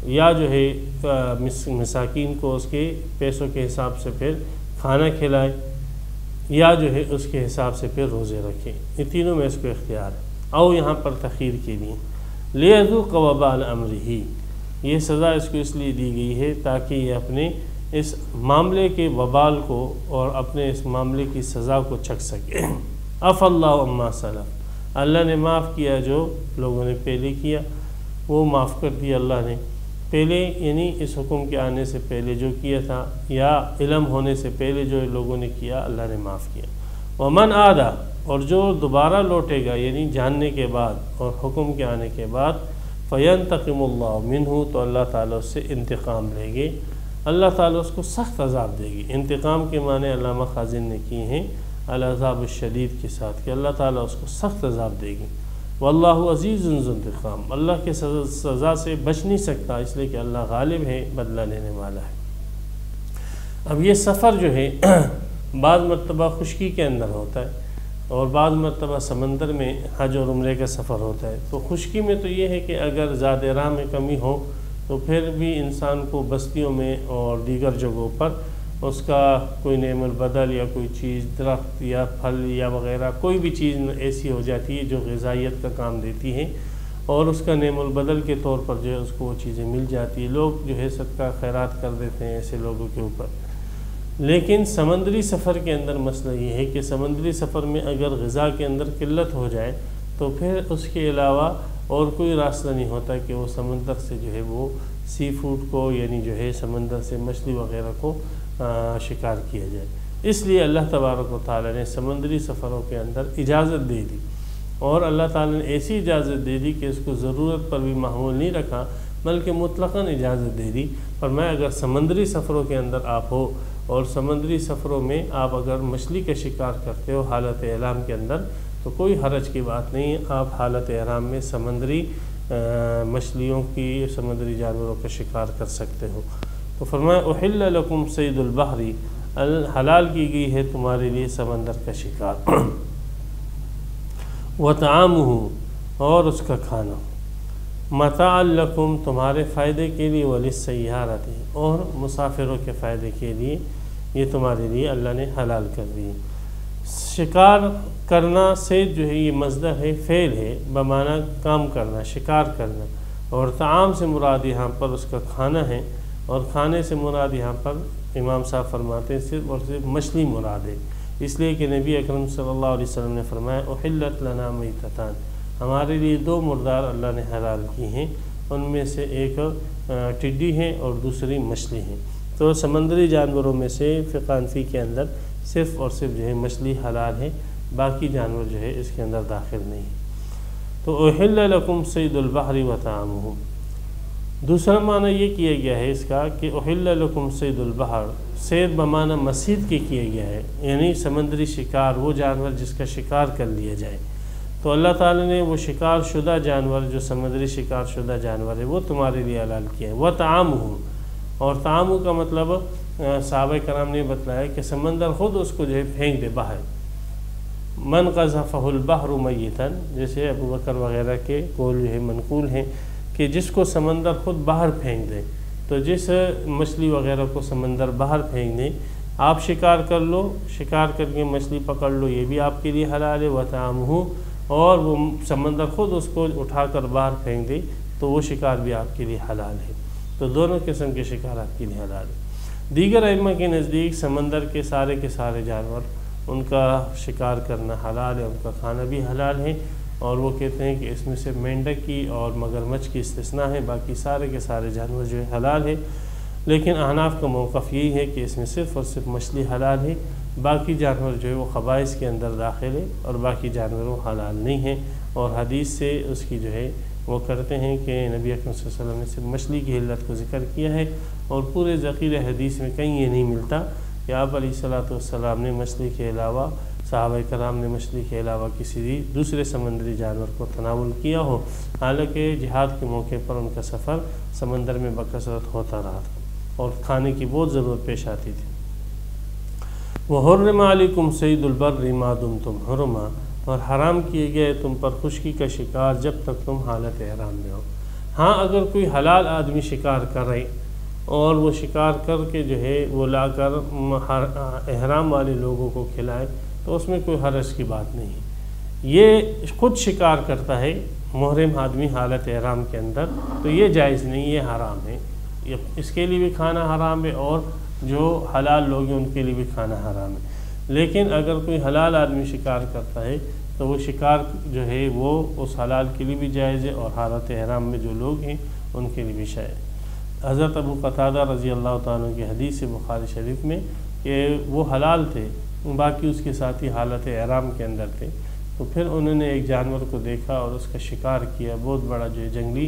یا جو ہے مساکین کو اس کے پیسوں کے حساب سے پھر کھانا کھلائے، یا جو ہے اس کے حساب سے پھر روزے رکھے۔ یہ تینوں میں اس کو اختیار ہے۔ او یہاں پر تخیر کے لیے لیذوق وبال امرہ، یہ سزا اس کو اس لیے دی گئی ہے تاکہ یہ اپنے اس معاملے کے وبال کو اور اپنے اس معاملے کی سزا کو چکھ سکے۔ عفا اللہ عما سلف، اللہ نے معاف کیا جو لوگوں نے پہلے کیا، وہ معاف کر دیا اللہ نے پہلے، یعنی اس حکم کے آنے سے پہلے جو کیا تھا یا علم ہونے سے پہلے جو لوگوں نے کیا اللہ نے معاف کیا۔ ومن عادا، اور جو دوبارہ لوٹے گا یعنی جاننے کے بعد اور حکم کے آنے کے بعد، فینتقم اللہ منہ، تو اللہ تعالیٰ اس سے انتقام لے گے، اللہ تعالیٰ اس کو سخت عذاب دے گی۔ انتقام کے معنی علامہ خازن نے کیے ہیں العذاب الشدید کے ساتھ، کہ اللہ تعالیٰ اس کو سخت عذاب دے گی۔ واللہ عزیز ذو انتقام، اللہ کے سزا سے بچ نہیں سکتا، اس لیے کہ اللہ غالب ہے، بدلہ لینے والا ہے۔ اب یہ سفر جو ہے بعض مرتبہ خشکی کے اندر ہوتا ہے اور بعض مرتبہ سمندر میں حج اور عمرے کا سفر ہوتا ہے۔ تو خشکی میں تو یہ ہے کہ اگر زاد راہ میں کمی ہو تو پھر بھی انسان کو بستیوں میں اور دیگر جگہوں پر اس کا کوئی نعم البدل یا کوئی چیز، درخت یا پھل یا وغیرہ کوئی بھی چیز ایسی ہو جاتی ہے جو غذائیت کا کام دیتی ہے اور اس کا نعم البدل کے طور پر جو ہے اس کو وہ چیزیں مل جاتی ہے، لوگ جو ہے صدقہ خیرات کر دیتے ہیں ایسے لوگوں کے اوپر۔ لیکن سمندری سفر کے اندر مسئلہ یہ ہے کہ سمندری سفر میں اگر غذا کے اندر قلت ہو جائے تو پھر اس کے علاوہ اور کوئی راستہ نہیں ہوتا کہ وہ سمندر سے جو ہے وہ سی فوڈ کو یعنی جو ہے سمندر سے مچھلی وغیرہ کو شکار کیا جائے۔ اس لیے اللہ تبارک و تعالیٰ نے سمندری سفروں کے اندر اجازت دے دی، اور اللہ تعالیٰ نے ایسی اجازت دے دی کہ اس کو ضرورت پر بھی محمول نہیں رکھا بلکہ مطلقاً اجازت دے دی۔ فرمایا اگر سمندری سفروں کے اندر آپ ہو اور سمندری سفروں میں آپ اگر مچھلی کا شکار کرتے ہو حالت احرام کے اندر تو کوئی حرج کی بات نہیں ہے، آپ حالت احرام میں سمندری مچھلیوں کی، سمندری جانوروں کا شکار کر سکتے ہو۔ تو فرمایا احل لکم صید البحر، حلال کی گئی ہے تمہارے لیے سمندر کا شکار، وطعامہ، اور اس کا کھانا، متاع لکم، تمہارے فائدے کے لیے، وللسیارۃ، اور مسافروں کے فائدے کے لیے یہ تمہارے لیے اللہ نے حلال کر دی۔ شکار کرنا سے جو ہے یہ مصدر ہے، فعل ہے بمعنی کام کرنا، شکار کرنا، اور طعام سے مراد یہاں پر اس کا کھانا ہے، اور کھانے سے مراد یہاں پر امام صاحب فرماتے ہیں صرف اور صرف مچھلی مراد ہے، اس لیے کہ نبی اکرم صلی اللہ علیہ وسلم نے فرمایا احلت لنا میتتان، ہمارے لیے 2 مردار اللہ نے حلال کی ہیں، ان میں سے ایک ٹڈی ہے اور دوسری مچھلی ہے۔ تو سمندری جانوروں میں سے فقہ حنفی کے اندر صرف اور صرف جو ہے مچھلی حلال ہے، باقی جانور جو ہے اس کے اندر داخل نہیں۔ تو احل لکم صید البحر وطعامہ، دوسرا معنی یہ کیا گیا ہے اس کا کہ احل لکم صید البحر، صید بمعنی مصید کے کیا گیا ہے، یعنی سمندری شکار، وہ جانور جس کا شکار کر لیا جائے، تو اللہ تعالیٰ نے وہ شکار شدہ جانور جو سمندری شکار شدہ جانور ہے وہ تمہارے لیے حلال کیا ہے۔ وطعامہ، اور طعامہ کا مطلب صحابہ کرام نے بتلایا کہ سمندر خود اس کو جو ہے پھینک دے باہر، من قذفہ البحر میتا، جیسے ابو بکر وغیرہ کے قول جو ہے منقول ہیں کہ جس کو سمندر خود باہر پھینک دے، تو جس مچھلی وغیرہ کو سمندر باہر پھینک دے، آپ شکار کر لو، شکار کر کے مچھلی پکڑ لو، یہ بھی آپ کے لیے حلال ہے۔ وطعامہ، اور وہ سمندر خود اس کو اٹھا کر باہر پھینک دے تو وہ شکار بھی آپ کے لیے حلال ہے۔ تو دونوں قسم کے شکار آپ کے لیے حلال ہے۔ دیگر ائمہ کے نزدیک سمندر کے سارے جانور ان کا شکار کرنا حلال ہے، ان کا کھانا بھی حلال ہے، اور وہ کہتے ہیں کہ اس میں سے مینڈک کی اور مگرمچھ کی استثناء ہے، باقی سارے کے سارے جانور جو ہے حلال ہے۔ لیکن احناف کا موقف یہی ہے کہ اس میں صرف اور صرف مچھلی حلال ہے، باقی جانور جو ہے وہ خبائث کے اندر داخل ہے، اور باقی جانور وہ حلال نہیں ہیں، اور حدیث سے اس کی جو ہے وہ کرتے ہیں کہ نبی اکرم صلی اللہ علیہ وسلم نے صرف مچھلی کی حلت کو ذکر کیا ہے، اور پورے ذخیر حدیث میں کہیں یہ نہیں ملتا کہ آپ علیہ الصلوۃ والسلام نے مچھلی کے علاوہ، صحابہ کرام نے مچھلی کے علاوہ کسی دوسرے سمندری جانور کو تناول کیا ہو، حالانکہ جہاد کے موقع پر ان کا سفر سمندر میں بکثرت ہوتا رہا تھا اور کھانے کی بہت ضرورت پیش آتی تھی۔ وَحُرِّمَ عَلَيْكُمْ صَيْدُ الْبَرِّ مَا دُمْتُمْ حُرُمًا، اور حرام کیے گئے تم پر خشکی کا شکار جب تک تم حالت احرام میں ہو۔ ہاں اگر کوئی حلال آدمی شکار کرے اور وہ شکار کر کے جو ہے وہ لا کر احرام والے لوگوں کو کھلائے تو اس میں کوئی حرج کی بات نہیں ہے۔ یہ خود شکار کرتا ہے محرم آدمی حالت احرام کے اندر تو یہ جائز نہیں، یہ حرام ہے، اس کے لیے بھی کھانا حرام ہے، اور جو حلال لوگ ہیں ان کے لیے بھی کھانا حرام ہے۔ لیکن اگر کوئی حلال آدمی شکار کرتا ہے تو وہ شکار جو ہے وہ اس حلال کے لیے بھی جائز ہے، اور حالت احرام میں جو لوگ ہیں ان کے لیے بھی جائز۔ حضرت ابو قتادہ رضی اللہ تعالیٰ کی حدیث بخاری شریف میں کہ وہ حلال تھے، باقی اس کے ساتھی حالت احرام کے اندر تھے، تو پھر انہوں نے ایک جانور کو دیکھا اور اس کا شکار کیا، بہت بڑا جو ہے جنگلی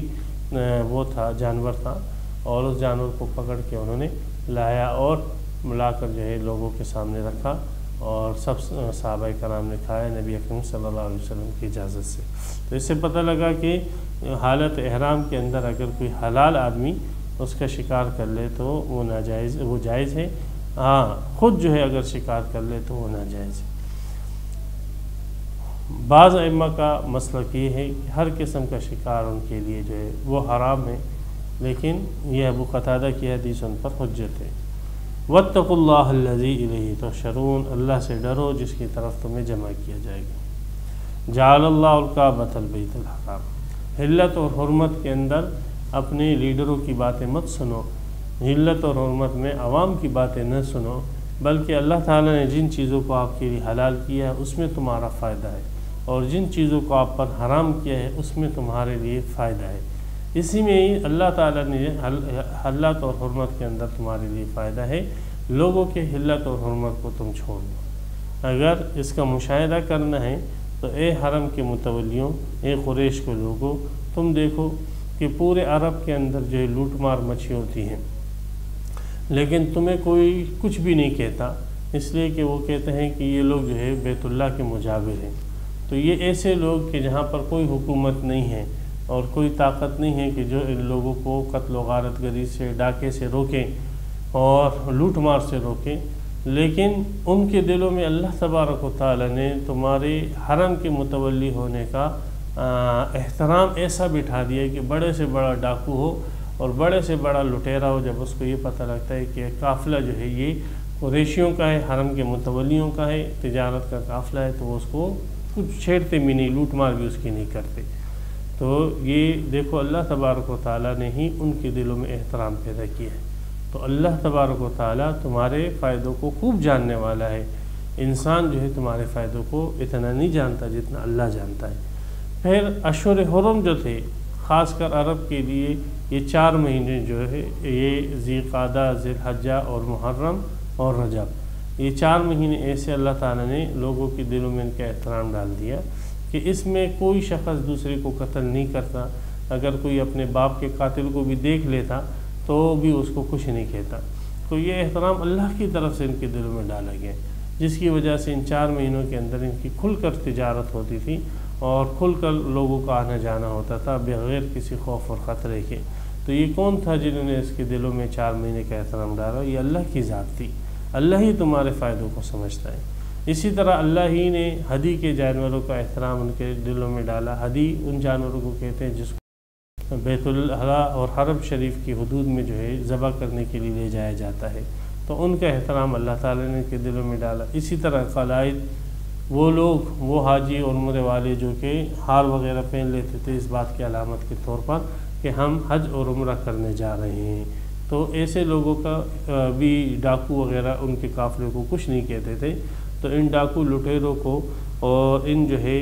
وہ تھا جانور تھا، اور اس جانور کو پکڑ کے انہوں نے لایا اور ملا کر جو ہے لوگوں کے سامنے رکھا، اور سب صحابہ کرام نے کھایا نبی اکرم صلی اللہ علیہ وسلم کی اجازت سے۔ تو اس سے پتہ لگا کہ حالت احرام کے اندر اگر کوئی حلال آدمی اس کا شکار کر لے تو وہ جائز ہے، ہاں خود جو ہے اگر شکار کر لے تو وہ ناجائز ہے۔ بعض ائمہ کا مسلک یہ ہے کہ ہر قسم کا شکار ان کے لیے جو ہے وہ حرام ہے، لیکن یہ ابو قتادہ کی حدیث ان پر حجت ہے۔ وَاتَّقُوا اللَّهَ الَّذِي إِلَيْهِ تُحْشَرُونَ، اللہ سے ڈرو جس کی طرف تمہیں جمع کیا جائے گا۔ جعل اللہ الکعبۃ البیت الحرام، حلت اور حرمت کے اندر اپنے لیڈروں کی باتیں مت سنو، حلت اور حرمت میں عوام کی باتیں نہ سنو، بلکہ اللہ تعالیٰ نے جن چیزوں کو آپ کے لیے حلال کیا ہے اس میں تمہارا فائدہ ہے، اور جن چیزوں کو آپ پر حرام کیا ہے اس میں تمہارے لیے فائدہ ہے۔ اسی میں ہی اللہ تعالیٰ نے حلت اور حرمت کے اندر تمہارے لیے فائدہ ہے، لوگوں کے حلت اور حرمت کو تم چھوڑ دو۔ اگر اس کا مشاہدہ کرنا ہے تو اے حرم کے متولیوں، اے قریش کے لوگوں، تم دیکھو کہ پورے عرب کے اندر جو ہے لوٹ مار مچھی ہوتی ہیں، لیکن تمہیں کوئی کچھ بھی نہیں کہتا، اس لیے کہ وہ کہتے ہیں کہ یہ لوگ جو ہے بیت اللہ کے مجاور ہیں۔ تو یہ ایسے لوگ کہ جہاں پر کوئی حکومت نہیں ہے اور کوئی طاقت نہیں ہے کہ جو ان لوگوں کو قتل و غارت گری سے، ڈاکے سے روکیں اور لوٹ مار سے روکیں، لیکن ان کے دلوں میں اللہ تبارک و تعالیٰ نے تمہارے حرم کے متولی ہونے کا احترام ایسا بٹھا دیا کہ بڑے سے بڑا ڈاکو ہو اور بڑے سے بڑا لٹیرا ہو، جب اس کو یہ پتہ لگتا ہے کہ قافلہ جو ہے یہ قریشیوں کا ہے، حرم کے متولیوں کا ہے، تجارت کا قافلہ ہے، تو وہ اس کو کچھ چھیڑتے بھی نہیں، لوٹ مار بھی اس کی نہیں کرتے۔ تو یہ دیکھو اللہ تبارک و تعالیٰ نے ہی ان کے دلوں میں احترام پیدا کیا ہے۔ تو اللہ تبارک و تعالیٰ تمہارے فائدوں کو خوب جاننے والا ہے، انسان جو ہے تمہارے فائدوں کو اتنا نہیں جانتا جتنا اللہ جانتا ہے۔ پھر اشہر حرم جو تھے، خاص کر عرب کے لیے یہ 4 مہینے جو ہے، یہ ذی القعدہ، ذی الحجہ اور محرم اور رجب، یہ 4 مہینے ایسے اللہ تعالیٰ نے لوگوں کے دلوں میں ان کا احترام ڈال دیا کہ اس میں کوئی شخص دوسرے کو قتل نہیں کرتا، اگر کوئی اپنے باپ کے قاتل کو بھی دیکھ لیتا تو بھی اس کو کچھ نہیں کہتا۔ تو یہ احترام اللہ کی طرف سے ان کے دلوں میں ڈالا گیا، جس کی وجہ سے ان 4 مہینوں کے اندر ان کی کھل کر تجارت ہوتی تھی اور کھل کر لوگوں کا آنا جانا ہوتا تھا بغیر کسی خوف اور خطرے کے۔ تو یہ کون تھا جنہوں نے اس کے دلوں میں 4 مہینے کا احترام ڈالا؟ یہ اللہ کی ذات تھی، اللہ ہی تمہارے فائدوں کو سمجھتا ہے۔ اسی طرح اللہ ہی نے ہدی کے جانوروں کا احترام ان کے دلوں میں ڈالا۔ ہدی ان جانوروں کو کہتے ہیں جس کو بیت اللہ اور حرم شریف کی حدود میں جو ہے ذبح کرنے کے لیے لے جایا جاتا ہے، تو ان کا احترام اللہ تعالیٰ نے ان کے دلوں میں ڈالا۔ اسی طرح قلائد وہ لوگ وہ حاجی اور عمرے والے جو کہ ہار وغیرہ پہن لیتے تھے اس بات کی علامت کے طور پر کہ ہم حج اور عمرہ کرنے جا رہے ہیں، تو ایسے لوگوں کا بھی ڈاکو وغیرہ ان کے قافلے کو کچھ نہیں کہتے تھے۔ تو ان ڈاکو لٹیروں کو اور ان جو ہے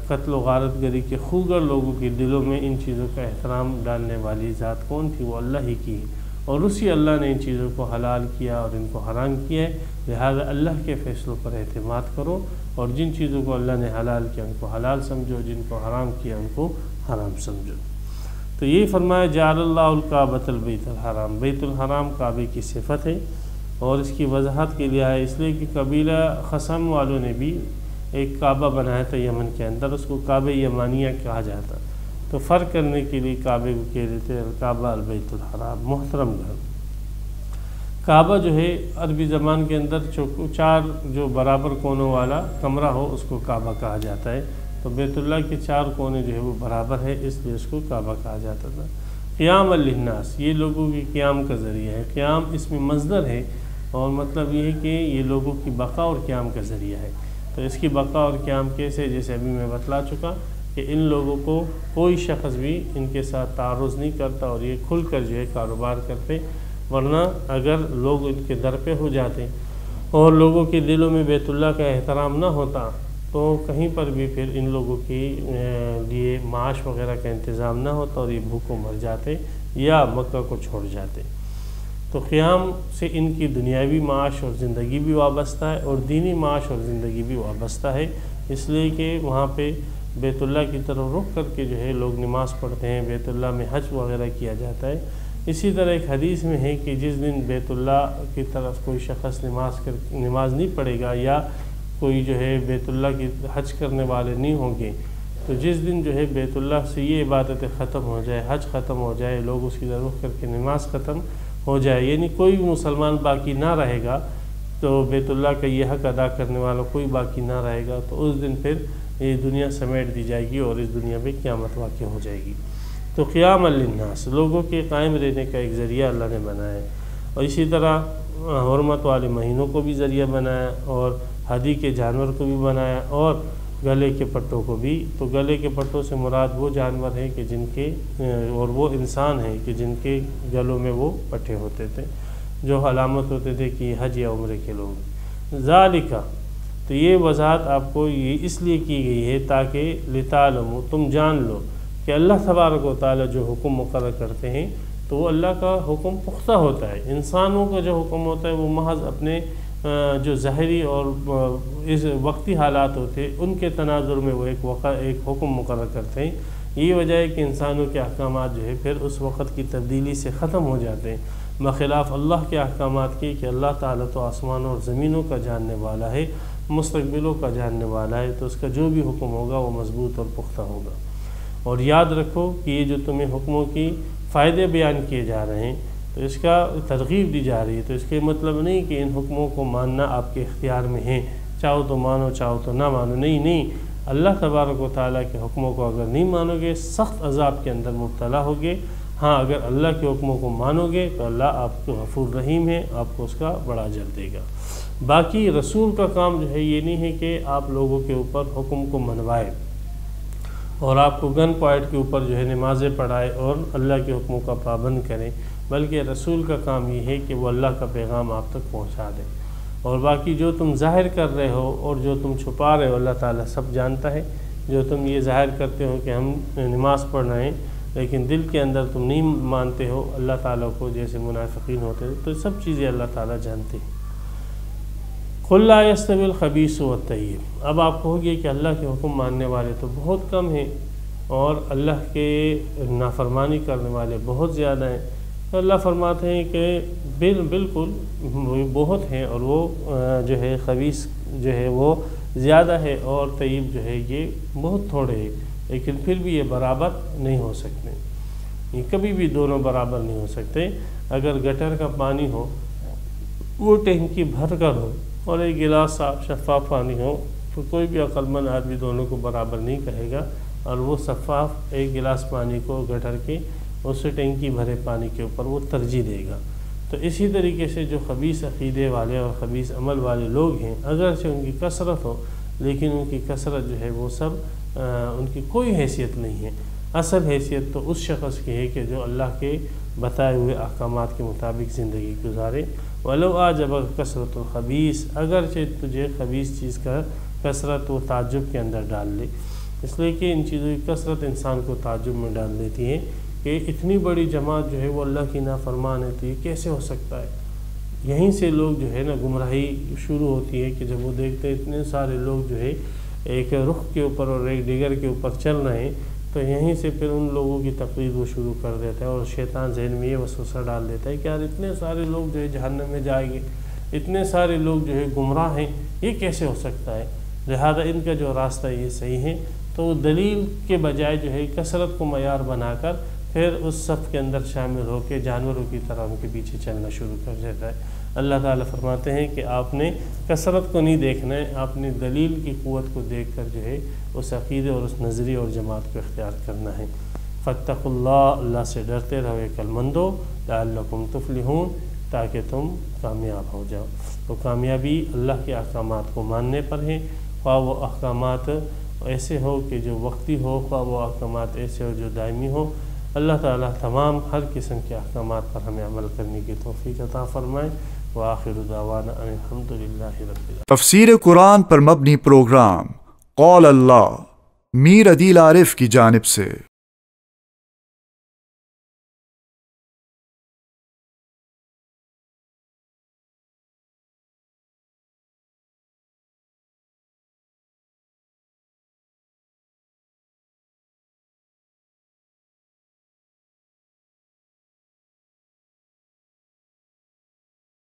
قتل و غارت گری کے خوگر لوگوں کے دلوں میں ان چیزوں کا احترام ڈالنے والی ذات کون تھی؟ وہ اللہ ہی کی ہے، اور اسی اللہ نے ان چیزوں کو حلال کیا اور ان کو حرام کیا ہے، لہذا اللہ کے فیصلوں پر اعتماد کرو، اور جن چیزوں کو اللہ نے حلال کیا ان کو حلال سمجھو، جن کو حرام کیا ان کو حرام سمجھو۔ تو یہ فرمایا جعل اللہ الکعبۃ البیت الحرام، بیت الحرام کعبے کی صفت ہے، اور اس کی وضاحت کے لیے ہے اس لیے کہ قبیلہ خثعم والوں نے بھی ایک کعبہ بنایا تھا یمن کے اندر، اس کو کعبہ یمانیہ کہا جاتا، تو فرق کرنے کے لیے کعبے کو کہہ دیتے ہیں الکعبہ البیت الحرام، محترم گھر۔ کعبہ جو ہے عربی زبان کے اندر چار جو برابر کونوں والا کمرہ ہو اس کو کعبہ کہا جاتا ہے، تو بیت اللہ کے چار کونے جو ہے وہ برابر ہے، اس لیے اس کو کعبہ کہا جاتا تھا۔ قیام للناس، یہ لوگوں کے قیام کا ذریعہ ہے، قیام اس میں مصدر ہے، اور مطلب یہ ہے کہ یہ لوگوں کی بقا اور قیام کا ذریعہ ہے۔ تو اس کی بقا اور قیام کیسے؟ جیسے ابھی میں بتلا چکا کہ ان لوگوں کو کوئی شخص بھی ان کے ساتھ تعارض نہیں کرتا، اور یہ کھل کر جو ہے کاروبار کرتے، ورنہ اگر لوگ ان کے در پہ ہو جاتے اور لوگوں کے دلوں میں بیت اللہ کا احترام نہ ہوتا تو کہیں پر بھی پھر ان لوگوں کے لیے معاش وغیرہ کا انتظام نہ ہوتا، اور یہ بھوکوں مر جاتے یا مکہ کو چھوڑ جاتے۔ تو قیام سے ان کی دنیاوی معاش اور زندگی بھی وابستہ ہے، اور دینی معاش اور زندگی بھی وابستہ ہے، اس لیے کہ وہاں پہ بیت اللہ کی طرف رخ کر کے جو ہے لوگ نماز پڑھتے ہیں، بیت اللہ میں حج وغیرہ کیا جاتا ہے۔ اسی طرح ایک حدیث میں ہے کہ جس دن بیت اللہ کی طرف کوئی شخص نماز نہیں پڑھے گا، یا کوئی جو ہے بیت اللہ کی حج کرنے والے نہیں ہوں گے، تو جس دن جو ہے بیت اللہ سے یہ عبادتیں ختم ہو جائے، حج ختم ہو جائے، لوگ اس کی طرف رخ کر کے نماز ختم ہو جائے، یعنی کوئی بھی مسلمان باقی نہ رہے گا، تو بیت اللہ کا یہ حق ادا کرنے والا کوئی باقی نہ رہے گا، تو اس دن پھر یہ دنیا سمیٹ دی جائے گی اور اس دنیا میں قیامت واقع ہو جائے گی۔ تو قیام للناس، لوگوں کے قائم رہنے کا ایک ذریعہ اللہ نے بنایا ہے، اور اسی طرح حرمت والے مہینوں کو بھی ذریعہ بنایا، اور ہدی کے جانور کو بھی بنایا، اور گلے کے پٹوں کو بھی۔ تو گلے کے پٹوں سے مراد وہ جانور ہیں کہ جن کے اور وہ انسان ہیں کہ جن کے گلوں میں وہ پٹے ہوتے تھے، جو علامت ہوتے تھے کہ حج یا عمرے کے لوگ۔ ذالکہ، تو یہ وضاحت آپ کو یہ اس لیے کی گئی ہے تاکہ لتعلموا، تم جان لو کہ اللہ تبارک و تعالیٰ جو حکم مقرر کرتے ہیں تو وہ اللہ کا حکم پختہ ہوتا ہے۔ انسانوں کا جو حکم ہوتا ہے وہ محض اپنے جو ظاہری اور اس وقتی حالات ہوتے ہیں ان کے تناظر میں وہ ایک حکم مقرر کرتے ہیں۔ یہ وجہ ہے کہ انسانوں کے احکامات جو ہے پھر اس وقت کی تبدیلی سے ختم ہو جاتے ہیں، بخلاف اللہ کے احکامات کے کہ اللہ تعالیٰ تو آسمانوں اور زمینوں کا جاننے والا ہے، مستقبلوں کا جاننے والا ہے، تو اس کا جو بھی حکم ہوگا وہ مضبوط اور پختہ ہوگا۔ اور یاد رکھو کہ یہ جو تمہیں حکموں کی فائدے بیان کیے جا رہے ہیں تو اس کا ترغیب دی جا رہی ہے، تو اس کے مطلب نہیں کہ ان حکموں کو ماننا آپ کے اختیار میں ہے، چاہو تو مانو چاہو تو نہ مانو، نہیں، اللہ تبارک و تعالیٰ کے حکموں کو اگر نہیں مانو گے سخت عذاب کے اندر مبتلا ہوگے۔ ہاں، اگر اللہ کے حکموں کو مانو گے تو اللہ آپ کو غفور رحیم ہے، آپ کو اس کا بڑا اجر دے گا۔ باقی رسول کا کام جو ہے یہ نہیں ہے کہ آپ لوگوں کے اوپر حکم کو منوائے اور آپ کو گن پوائنٹ کے اوپر جو ہے نمازیں پڑھائے اور اللہ کے حکموں کا پابند کریں، بلکہ رسول کا کام یہ ہے کہ وہ اللہ کا پیغام آپ تک پہنچا دیں، اور باقی جو تم ظاہر کر رہے ہو اور جو تم چھپا رہے ہو اللہ تعالیٰ سب جانتا ہے۔ جو تم یہ ظاہر کرتے ہو کہ ہم نماز پڑھ رہے ہیں لیکن دل کے اندر تم نہیں مانتے ہو اللہ تعالیٰ کو، جیسے منافقین ہوتے ہیں، تو سب چیزیں اللہ تعالیٰ جانتے ہیں۔ قُلْ لَا يَسْتَوِي الْخَبِيثُ وَالطَّيِّبُ، اب آپ کہو گے کہ اللہ کے حکم ماننے والے تو بہت کم ہیں اور اللہ کے نافرمانی کرنے والے بہت زیادہ ہیں، تو اللہ فرماتے ہیں کہ بالکل بہت ہیں، اور وہ جو ہے خبیث جو ہے وہ زیادہ ہے اور طیب جو ہے یہ بہت تھوڑے ہیں، لیکن پھر بھی یہ برابر نہیں ہو سکتے، یہ کبھی بھی دونوں برابر نہیں ہو سکتے۔ اگر گٹر کا پانی ہو وہ ٹینکی بھر کر ہو اور ایک گلاس صاف شفاف پانی ہو تو کوئی بھی عقل مند آدمی دونوں کو برابر نہیں کہے گا، اور وہ شفاف ایک گلاس پانی کو گٹر کے اس سے ٹینکی بھرے پانی کے اوپر وہ ترجیح دے گا۔ تو اسی طریقے سے جو خبیث عقیدے والے اور خبیث عمل والے لوگ ہیں، اگرچہ ان کی کثرت ہو لیکن ان کی کثرت جو ہے وہ سب ان کی کوئی حیثیت نہیں ہے۔ اصل حیثیت تو اس شخص کی ہے کہ جو اللہ کے بتائے ہوئے احکامات کے مطابق زندگی گزارے۔ وَلَوْ أَعْجَبَكَ كَثْرَةُ الْخَبِيثِ، اگرچہ تجھے خبیث چیز کا کثرت و تعجب کے اندر ڈال لے، اس لیے کہ ان چیزوں کی کثرت انسان کو تعجب میں ڈال دیتی ہے کہ اتنی بڑی جماعت جو ہے وہ اللہ کی نافرمان ہے، تو یہ کیسے ہو سکتا ہے۔ یہیں سے لوگ جو ہے نا گمراہی شروع ہوتی ہے کہ جب وہ دیکھتے ہیں اتنے سارے لوگ جو ہے ایک رخ کے اوپر اور ایک دیگر کے اوپر چل رہے ہیں، تو یہیں سے پھر ان لوگوں کی تقلید وہ شروع کر دیتا ہے، اور شیطان ذہن میں یہ وسوسہ ڈال دیتا ہے کہ یار اتنے سارے لوگ جو ہے جہنم میں جائیں گے، اتنے سارے لوگ جو ہے گمراہ ہیں، یہ کیسے ہو سکتا ہے، لہذا ان کا جو راستہ یہ صحیح ہے۔ تو وہ دلیل کے بجائے جو ہے کثرت کو معیار بنا کر پھر اس صف کے اندر شامل ہو کے جانوروں کی طرح ان کے پیچھے چلنا شروع کر دیتا ہے۔ اللہ تعالیٰ فرماتے ہیں کہ آپ نے کثرت کو نہیں دیکھنا ہے، آپ نے دلیل کی قوت کو دیکھ کر جو ہے اس عقیدے اور اس نظریے اور جماعت کو اختیار کرنا ہے۔ فاتقوا اللہ، اللہ سے ڈرتے رہو عقل مندو، لعلکم تفلحون، تاکہ تم کامیاب ہو جاؤ۔ تو کامیابی اللہ کے احکامات کو ماننے پر ہے، خواہ وہ احکامات ایسے ہو کہ جو وقتی ہو، خواہ وہ احکامات ایسے ہو جو دائمی ہو۔ اللہ تعالیٰ تمام ہر قسم کے احکامات پر ہمیں عمل کرنے کی توفیق عطا فرمائے۔ وآخر دعوانا ان الحمد للہ رب العالمین۔ تفسیر قرآن پر مبنی پروگرام قول اللہ میر عدیل عارف کی جانب سے